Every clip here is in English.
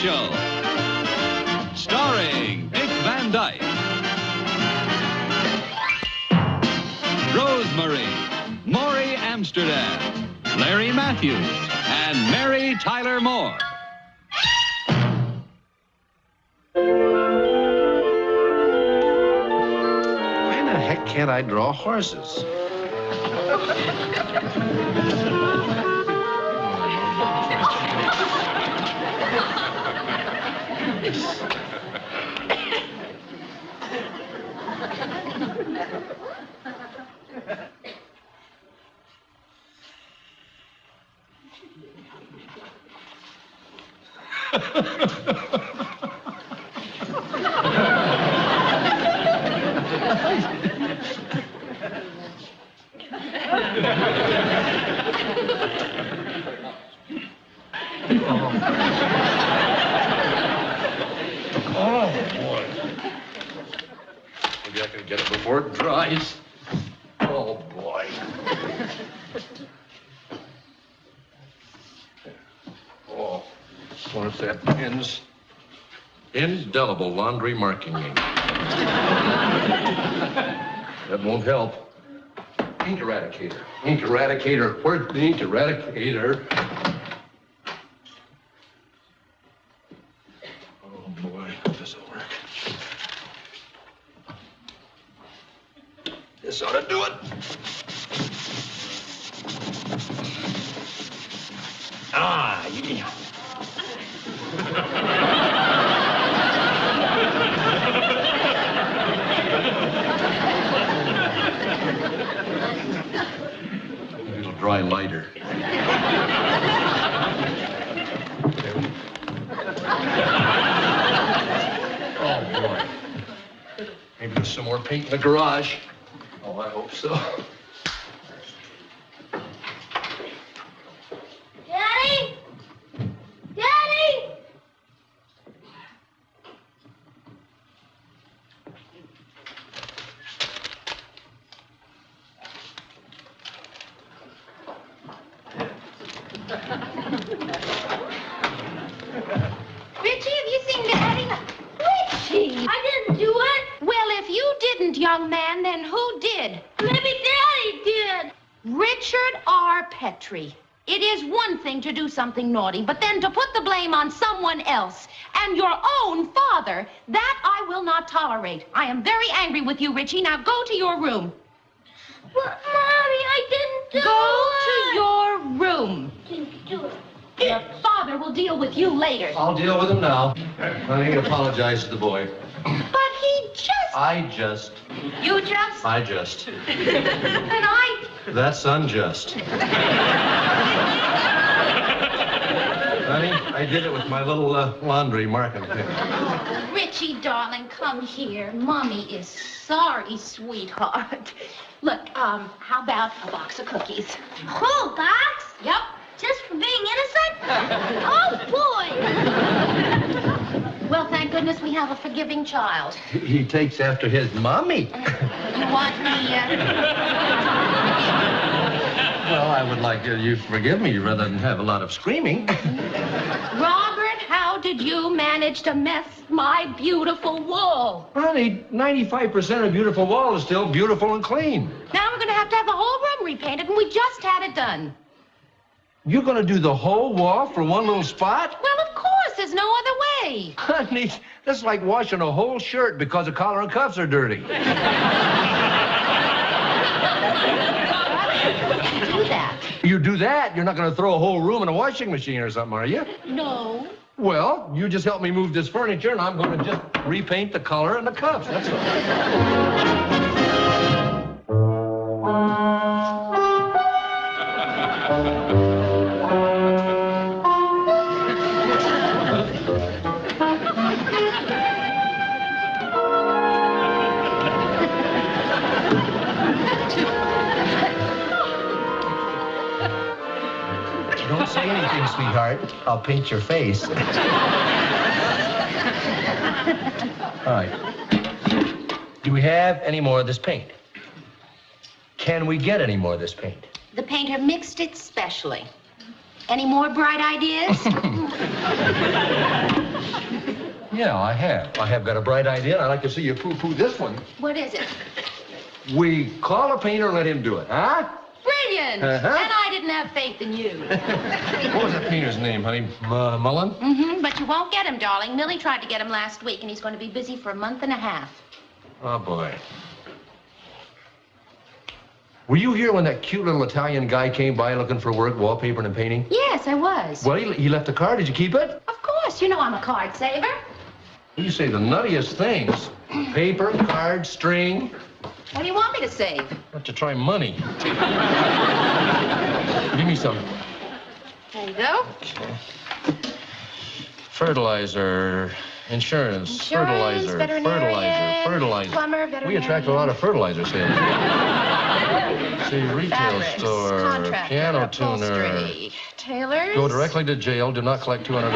Show. Starring Dick Van Dyke, Rosemary, Morey Amsterdam, Larry Mathews, and Mary Tyler Moore. Why in the heck can't I draw horses? Oh, boy. Maybe I can get it before it dries. Oh, boy. Oh, what if that pen's indelible laundry marking ink? That won't help. Ink eradicator. Ink eradicator. Where's the ink eradicator? Oh, boy. This'll work. This ought to do it. Ah, yeah. It'll dry lighter. Oh, boy. Maybe there's some more paint in the garage. Oh, I hope so. Daddy? Daddy? Richie, have you seen Daddy? Richie! I didn't do it. Well, if you didn't, young man, then who did? Maybe Daddy did. Richard R. Petrie. It is one thing to do something naughty, but then to put the blame on someone else and your own father, that I will not tolerate. I am very angry with you, Richie. Now go to your room. But, Mommy, I didn't do Go it. to your room. Didn't do it. Your father will deal with you later. I'll deal with him now. Honey, apologize to the boy. But he just... You just? I just. And I... That's unjust. Honey, I did it with my little laundry marking pen. Oh, Richie, darling, come here. Mommy is sorry, sweetheart. Look, how about a box of cookies? Whole box? Yep. Just for being innocent? Oh, boy. Well, thank goodness we have a forgiving child. He takes after his mommy. You want me, Well, I would like you to forgive me rather than have a lot of screaming. Robert, how did you manage to mess my beautiful wall? Honey, 95% of beautiful wall is still beautiful and clean. Now we're going to have the whole room repainted, and we just had it done. You're going to do the whole wall for one little spot? Well, of course. There's no other way. Honey, that's like washing a whole shirt because the collar and cuffs are dirty. Do that. You do that, you're not going to throw a whole room in a washing machine or something, are you? No. Well, you just help me move this furniture, and I'm going to just repaint the collar and the cuffs. That's all. Don't say anything, sweetheart. I'll paint your face. All right. Do we have any more of this paint? Can we get any more of this paint? The painter mixed it specially. Any more bright ideas? Yeah, I have. I have got a bright idea, and I'd like to see you poo-poo this one. What is it? We call a painter and let him do it, huh? Brilliant! Uh-huh. And I didn't have faith in you. What was that painter's name, honey? Mullen? Mm-hmm, but you won't get him, darling. Millie tried to get him last week, and he's going to be busy for a month and a half. Oh, boy. Were you here when that cute little Italian guy came by looking for work, wallpapering and painting? Yes, I was. Well, he left a card. Did you keep it? Of course. You know I'm a card saver. You say the nuttiest things. Paper, card, string. What do you want me to save? Not to try money. Give me some. There you go. Okay. Fertilizer, insurance, fertilizer, fertilizer. Plumber, We attract a lot of fertilizer sales. See, retail Fabrics, store, contractor, piano tuner. upholstery, tailors. Go directly to jail. Do not collect $200.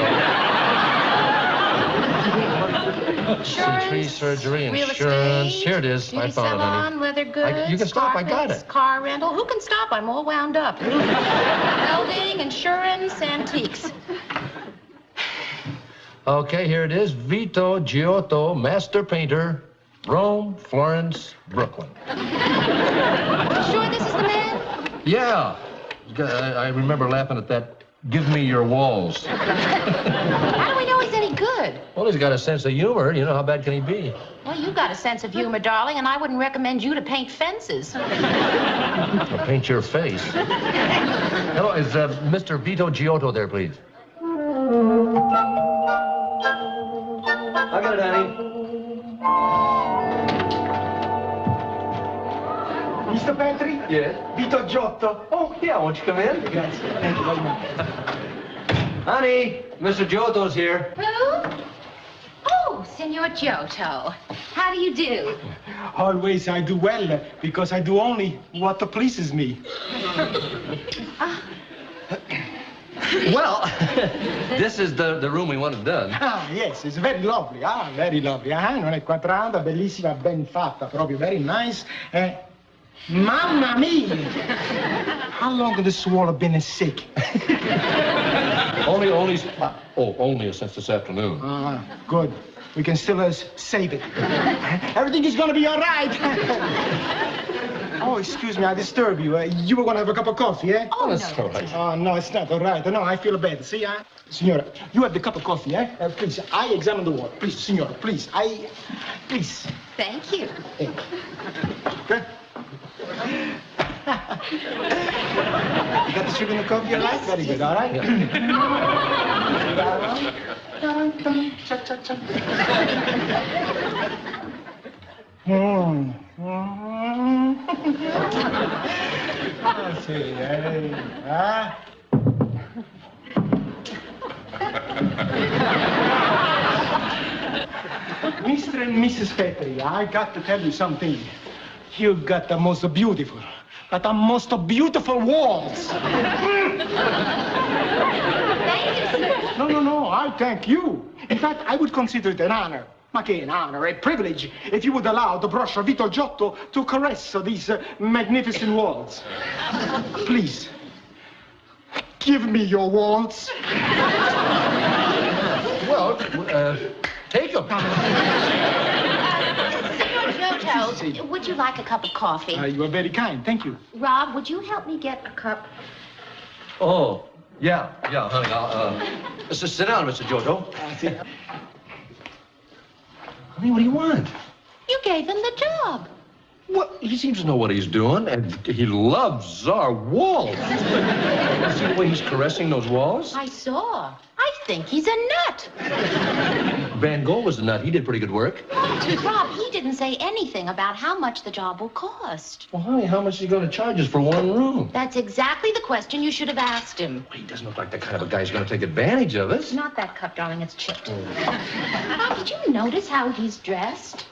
Tree surgery, real insurance. estate, Here it is. beauty I found it, honey. salon, leather goods. You can stop. I got carpets, it. Car rental. Who can stop? I'm all wound up. Welding, insurance, antiques. Okay, here it is. Vito Giotto, master painter, Rome, Florence, Brooklyn. You sure this is the man? Yeah. I remember laughing at that. Give me your walls. How do we know he's any good? Well, he's got a sense of humor. You know, how bad can he be? Well, you've got a sense of humor, darling, and I wouldn't recommend you to paint fences. I'll paint your face. Hello, is Mr. Vito Giotto there, please? I got it, honey. Mr. Petrie? Yes? Vito Giotto. Oh, yeah, won't you come in? Grazie. Thank you very much. Honey, Mr. Giotto's here. Who? Oh, Signor Giotto. How do you do? Always I do well because I do only what pleases me. Well, this is the room we wanted done. Ah, yes, it's very lovely. Ah, very lovely. Ah, non è quadrata, bellissima, ben fatta, proprio very nice. Mamma mia! How long has this wall been sick? Only since this afternoon. Ah, good. We can still save it. Everything is gonna be all right. Oh, excuse me, I disturb you. You were gonna have a cup of coffee, eh? Oh, that's all right. Oh, no, it's not all right. No, I feel bad. See, Signora, you have the cup of coffee, eh? Please, I examine the wall. Please, Signora, please. Please. Thank you. Okay. You got the sugar in the coffee, all right? Very good, all right? Mr. and Mrs. Petrie, I got to tell you something. You got the most beautiful walls. Thank you, sir. No, I thank you. In fact, I would consider it an honor. Ma che an honor, a privilege, if you would allow the brush of Vito Giotto to caress these magnificent walls. Please, give me your walls. Well, take them. Signor Giotto, would you like a cup of coffee? You are very kind. Thank you. Rob, would you help me get a cup? Oh, yeah, honey. I'll, sit down, Mr. Giotto. Honey, what do you want? You gave him the job. Well, he seems to know what he's doing, and he loves our walls. See the way he's caressing those walls? I saw. I think he's a nut. Van Gogh was a nut. He did pretty good work. Rob, he didn't say anything about how much the job will cost. Well, honey, how much is he going to charge us for one room? That's exactly the question you should have asked him. He doesn't look like the kind of a guy who's going to take advantage of us. Not that cup, darling. It's chipped. Rob, did you notice how he's dressed?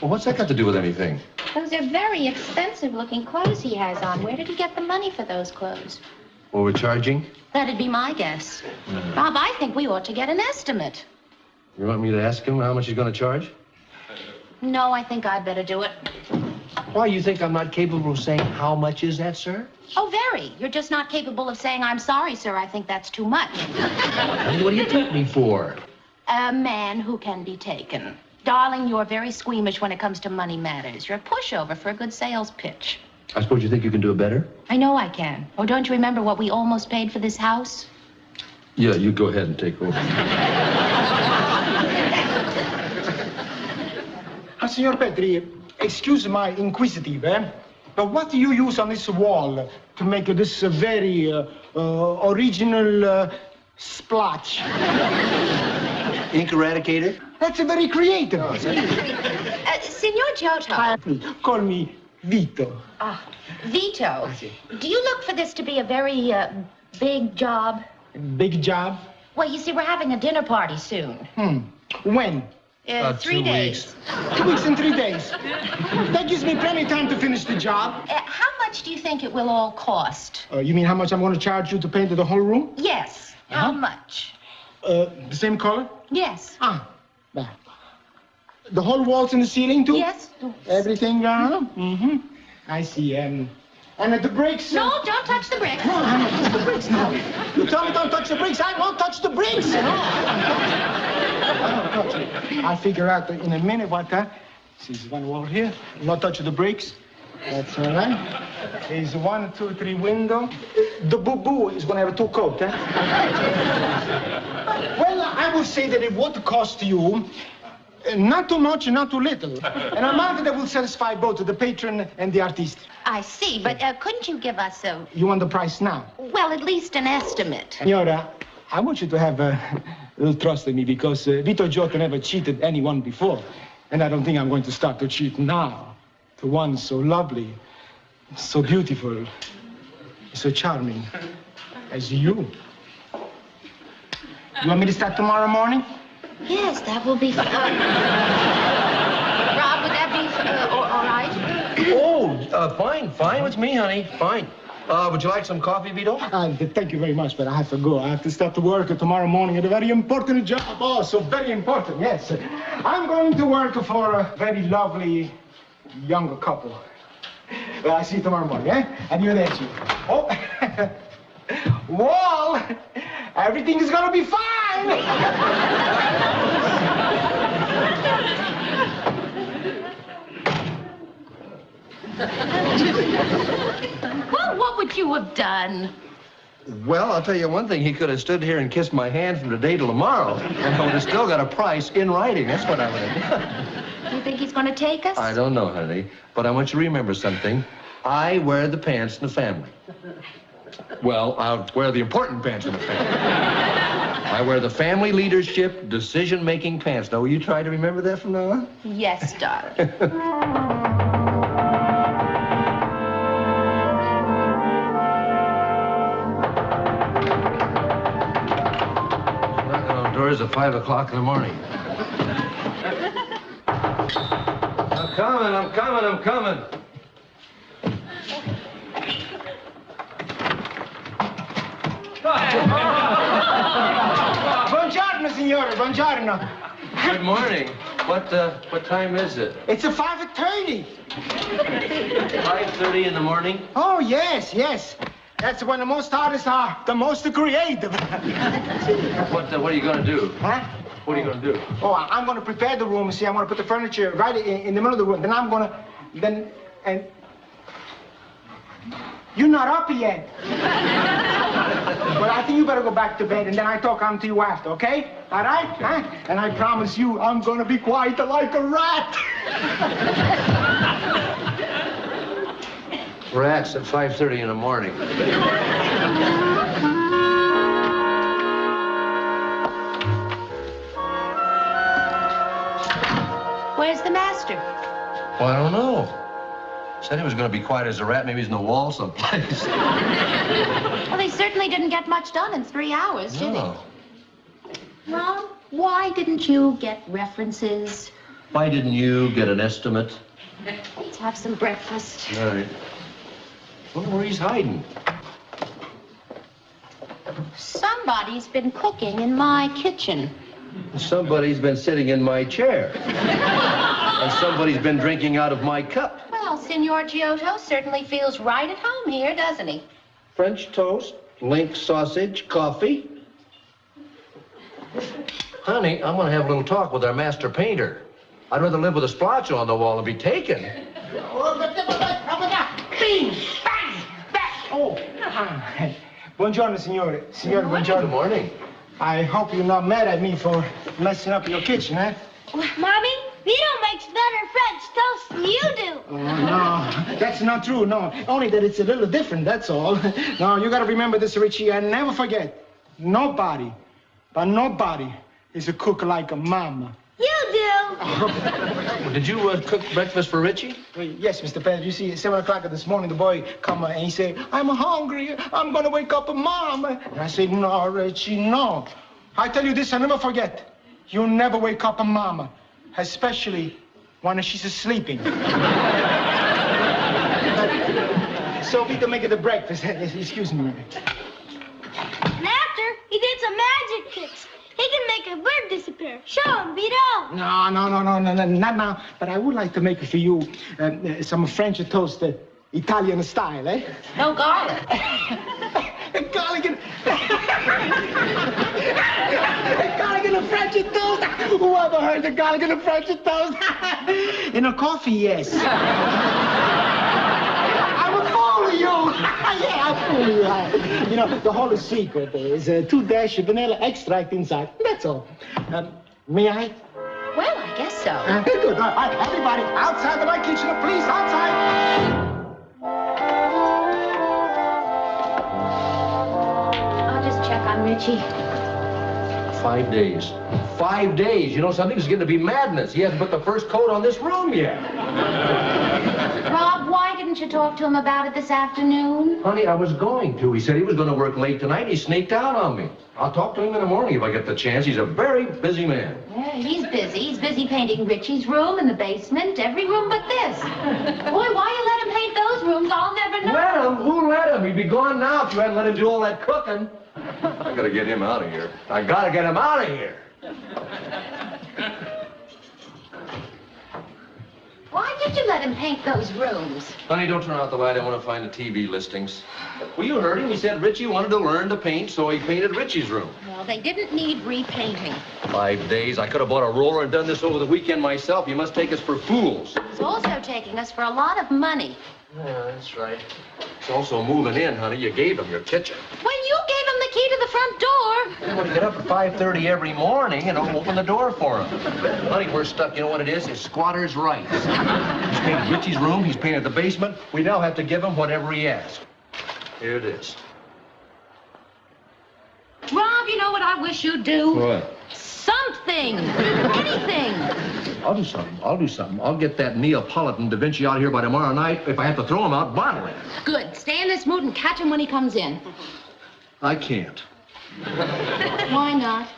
Well, what's that got to do with anything? Those are very expensive-looking clothes he has on. Where did he get the money for those clothes? Well, we're charging? That'd be my guess. Rob, I think we ought to get an estimate. You want me to ask him how much he's going to charge? No, I think I'd better do it. Why, you think I'm not capable of saying how much is that, sir? Oh, very. You're just not capable of saying, I'm sorry, sir. I think that's too much. Honey, what do you take me for? A man who can be taken. Darling, you're very squeamish when it comes to money matters. You're a pushover for a good sales pitch. I suppose you think you can do it better? I know I can. Oh, don't you remember what we almost paid for this house? Yeah, you go ahead and take over. Signor Petrie, excuse my inquisitive, but what do you use on this wall to make this very original splotch? Ink eradicator? That's very creative. Signor Giotto. Call me Vito. Vito, do you look for this to be a very big job? Big job? Well, you see, we're having a dinner party soon. When? 3 days. 2 weeks and 3 days. That gives me plenty of time to finish the job. How much do you think it will all cost? You mean how much I'm going to charge you to paint the whole room? Yes. How much? The same color? Yes. Well, the whole walls and the ceiling, too? Yes. Everything, I see, and the bricks... No, don't touch the bricks. No, I don't touch the bricks, no. You tell me don't touch the bricks, I won't touch the bricks. No, I don't touch it. I'll figure out in a minute what that... There's one wall here. Not touch the bricks. That's all right. There's 1, 2, 3 window. The boo-boo is going to have a 2 coat, Well, I would say that it would cost you not too much, not too little. An amount that will satisfy both the patron and the artist. I see, but couldn't you give us a... You want the price now? Well, at least an estimate. Signora, I want you to have a little trust in me because Vito Giotto never cheated anyone before. And I don't think I'm going to start to cheat now. To one so lovely, so beautiful, so charming as you. You want me to start tomorrow morning? Yes, that will be fun. Rob, would that be all right? Fine with me, honey. Fine. Would you like some coffee, Vito? Thank you very much, but I have to go. I have to start to work tomorrow morning at a very important job. Oh, so very important, yes. I'm going to work for a very lovely young couple. Well, I'll see you tomorrow morning, eh? Arrivederci. Oh, Wall, everything is going to be fine. Well, what would you have done? Well, I'll tell you one thing. He could have stood here and kissed my hand from today till tomorrow, and I would have still got a price in writing. That's what I would have done. You think he's going to take us? I don't know, honey, but I want you to remember something. I wear the pants in the family. Well, I'll wear the important pants in the family. I wear the family leadership, decision-making pants. Now, will you try to remember that from now on? Yes, darling. Doors at 5 o'clock in the morning. I'm coming. Buongiorno, signore, buongiorno. Good morning. What time is it? It's 5:30. 5:30 in the morning? Oh, yes. That's when the most artists are the most creative. What are you going to do? Huh? What are you going to do? Oh, I'm going to prepare the room. See, I'm going to put the furniture right in the middle of the room. Then I'm going to... And... You're not up yet. Well, I think you better go back to bed, and then I talk on to you after, okay? All right? Huh? And I promise you, I'm going to be quiet like a rat. Rats at 5:30 in the morning. Where's the master? Well, I don't know. Said he was going to be quiet as a rat. Maybe he's in the wall someplace. Well, they certainly didn't get much done in 3 hours, did they? Well, why didn't you get references? Why didn't you get an estimate? Let's have some breakfast. All right. I wonder where he's hiding. Somebody's been cooking in my kitchen. Somebody's been sitting in my chair. And somebody's been drinking out of my cup. Well, Signor Giotto certainly feels right at home here, doesn't he? French toast, link sausage, coffee. Honey, I'm going to have a little talk with our master painter. I'd rather live with a splotch on the wall and be taken. Oh, buongiorno, signore. Signore, buongiorno. Good morning. I hope you're not mad at me for messing up your kitchen, eh? Mommy, Vito makes better French toast than you do. Oh, no, that's not true, no. Only that it's a little different, that's all. No, you gotta remember this, Richie, and never forget. Nobody, but nobody is a cook like a mama. You do. Did you cook breakfast for Richie? Yes, Mr. Petrie. You see, at 7 o'clock this morning, the boy come and he said, I'm hungry. I'm going to wake up a mom. And I said, no, Richie, no. I tell you this, I never forget. You never wake up a mama, especially when she's sleeping. So Vito make the breakfast. Excuse me. And after, he did some magic tricks. He can make a bird disappear. Show him, Vito. No, not now. But I would like to make for you some French toast, Italian style, eh? No garlic. Garlic and a French toast. Who ever heard of garlic and a French toast? In a coffee, yes. I'm a fool of you. Yeah, I'm fool of you. You know, the whole secret is 2 dash of vanilla extract inside. That's all. May I? Well, I guess so. Good. All right, everybody, outside of my kitchen, please, outside. I'll just check on Richie. 5 days. 5 days. You know something? It's getting to be madness. He hasn't put the first coat on this room yet. Rob, why didn't you talk to him about it this afternoon? Honey, I was going to. He said he was going to work late tonight. He sneaked out on me. I'll talk to him in the morning if I get the chance. He's a very busy man. Yeah, he's busy. He's busy painting Richie's room and the basement, every room but this. Boy, why you let him paint those rooms, I'll never know. Let him? Who let him? He'd be gone now if you hadn't let him do all that cooking. I gotta get him out of here. I gotta get him out of here. Why did you let him paint those rooms? Honey, don't turn out the light. I want to find the TV listings. Well, you heard him. He said Richie wanted to learn to paint, so he painted Richie's room. Well, they didn't need repainting. 5 days. I could have bought a roller and done this over the weekend myself. You must take us for fools. It's also taking us for a lot of money. Yeah, that's right. It's also moving in, honey. You gave him your kitchen. When you gave him the key to the front door. I want to get up at 5:30 every morning and open the door for him. Honey, we're stuck. You know what it is? It's squatter's rights. He's painted Richie's room. He's painted the basement. We now have to give him whatever he asks. Here it is. Rob, you know what I wish you'd do? What? Something. Anything. I'll do something. I'll get that Neapolitan Da Vinci out here by tomorrow night. If I have to throw him out bodily. Good. Stay in this mood and catch him when he comes in. I can't. Why not?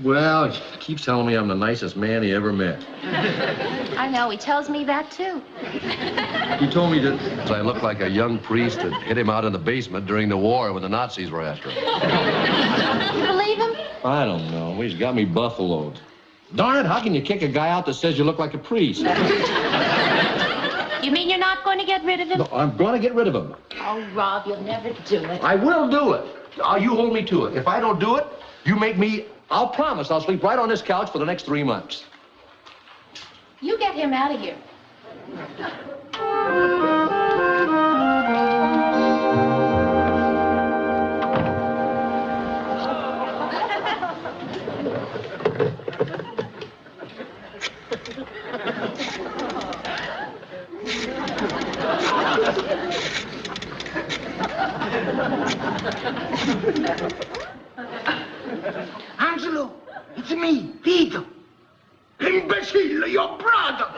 Well, he keeps telling me I'm the nicest man he ever met. I know. He tells me that, too. He told me that I look like a young priest that hid him out in the basement during the war when the Nazis were after him. You believe him? I don't know. He's got me buffaloed. Darn it, how can you kick a guy out that says you look like a priest? You mean you're not going to get rid of him? No, I'm going to get rid of him. Oh, Rob, you'll never do it. I will do it. You hold me to it. If I don't do it, you make me... I'll promise I'll sleep right on this couch for the next 3 months. You get him out of here. Angelo, it's me, Vito. Imbecile, your brother.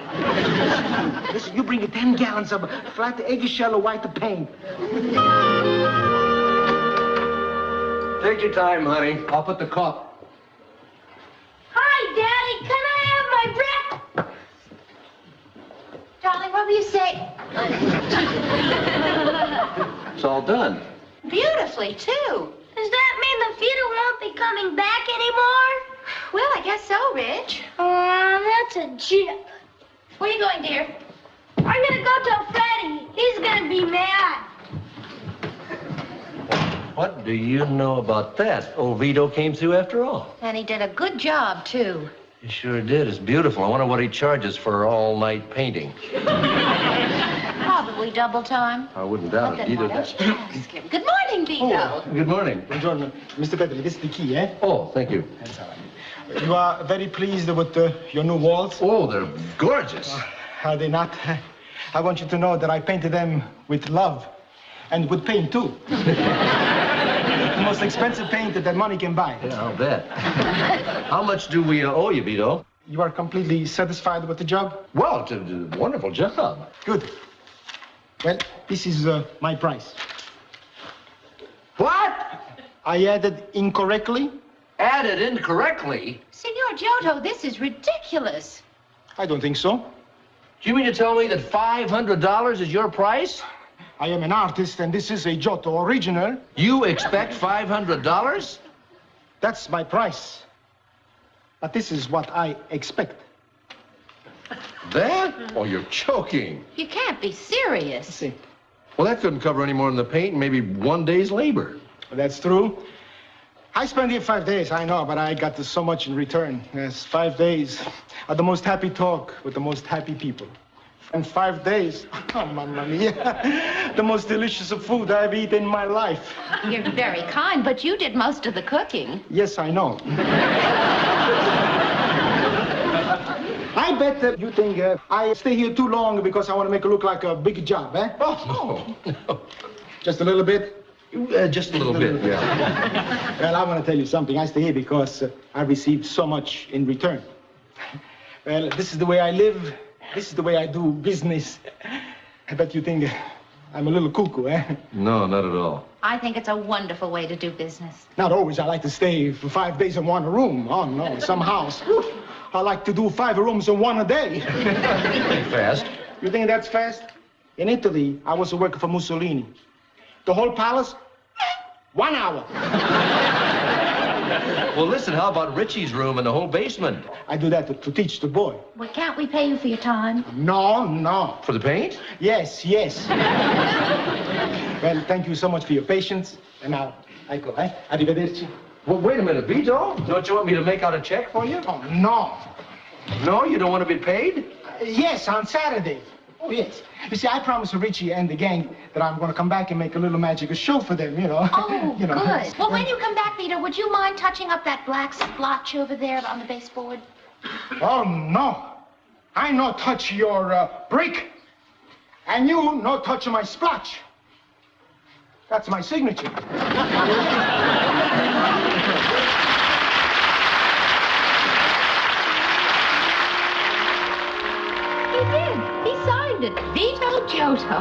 Listen, you bring 10 gallons of flat eggshell white paint. Take your time, honey. I'll put the cup. Hi, Daddy. Can I have my breath? Darling, what will you say? It's all done. Beautifully, too. Does that mean the Vito won't be coming back anymore? Well, I guess so, Rich. That's a jip. Where are you going, dear? I'm gonna go tell Freddie. He's gonna be mad. What do you know about that? Old Vito came through after all. And he did a good job, too. He sure did. It's beautiful. I wonder what he charges for all-night painting. Probably double time. I wouldn't doubt it either. Ask him. Good morning, Vito. Good morning. Buongiorno. Mr. Petrie, this is the key, eh? Oh, thank you. That's all right. You are very pleased with your new walls? Oh, they're gorgeous. Are they not? I want you to know that I painted them with love and with paint, too. The most expensive paint that money can buy. Yeah, I'll bet. How much do we owe you, Vito? You are completely satisfied with the job? Well, it's a wonderful job. Good. Well, this is my price. What? I added incorrectly? Added incorrectly? Signor Giotto, this is ridiculous. I don't think so. Do you mean to tell me that $500 is your price? I am an artist, and this is a Giotto original. You expect $500? That's my price. But this is what I expect. That? Oh, you're joking. You can't be serious. See, Well, that couldn't cover any more than the paint and maybe one day's labor. that's true. I spent here 5 days, I know, but I got so much in return. Yes, 5 days of the most happy talk with the most happy people. And 5 days, oh, mamma mia, the most delicious of food I've eaten in my life. You're very kind, but you did most of the cooking. Yes, I know. I bet that you think I stay here too long because I want to make it look like a big job, eh? Oh, no. Just a little bit? Just a little bit, yeah. Well, I want to tell you something. I stay here because I received so much in return. Well, this is the way I live. This is the way I do business. I bet you think I'm a little cuckoo, eh? No, not at all. I think it's a wonderful way to do business. Not always. I like to stay for 5 days in one room. Oh, no, some house. I like to do 5 rooms in one a day. Fast. You think that's fast? In Italy, I was working for Mussolini. The whole palace, 1 hour. Well, listen, how about Ritchie's room in the whole basement? I do that to teach the boy. Well, can't we pay you for your time? No. For the paint? Yes. Well, thank you so much for your patience. And now, I go, eh? Arrivederci. Well, wait a minute, Vito. Don't you want me to make out a check for you? Oh, no. No, you don't want to be paid? Yes, on Saturday. Oh, yes. You see, I promised Richie and the gang that I'm going to come back and make a little magical show for them, you know. Oh, You know. good. Well, when you come back, Vito, would you mind touching up that black splotch over there on the baseboard? Oh, no. I no touch your brick. And you no touch my splotch. That's my signature. He did. He signed it. Vito Giotto.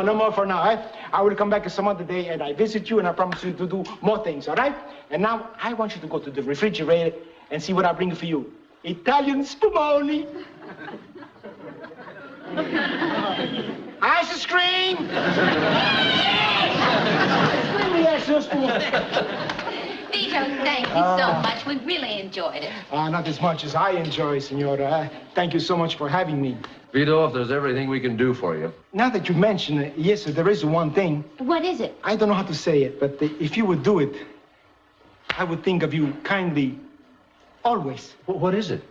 No more for now, eh? I will come back some other day and I visit you and I promise you to do more things, all right? And now I want you to go to the refrigerator and see what I bring for you. Italian spumoni. Ice cream. Yes, spumoni. Vito, thank you so much. We really enjoyed it. Not as much as I enjoy, Senora. Thank you so much for having me. Vito, if there's everything we can do for you. Now that you mention it, yes, there is one thing. What is it? I don't know how to say it, but if you would do it, I would think of you kindly, always. What is it?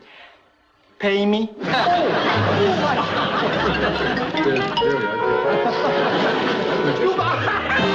Pay me. There we are.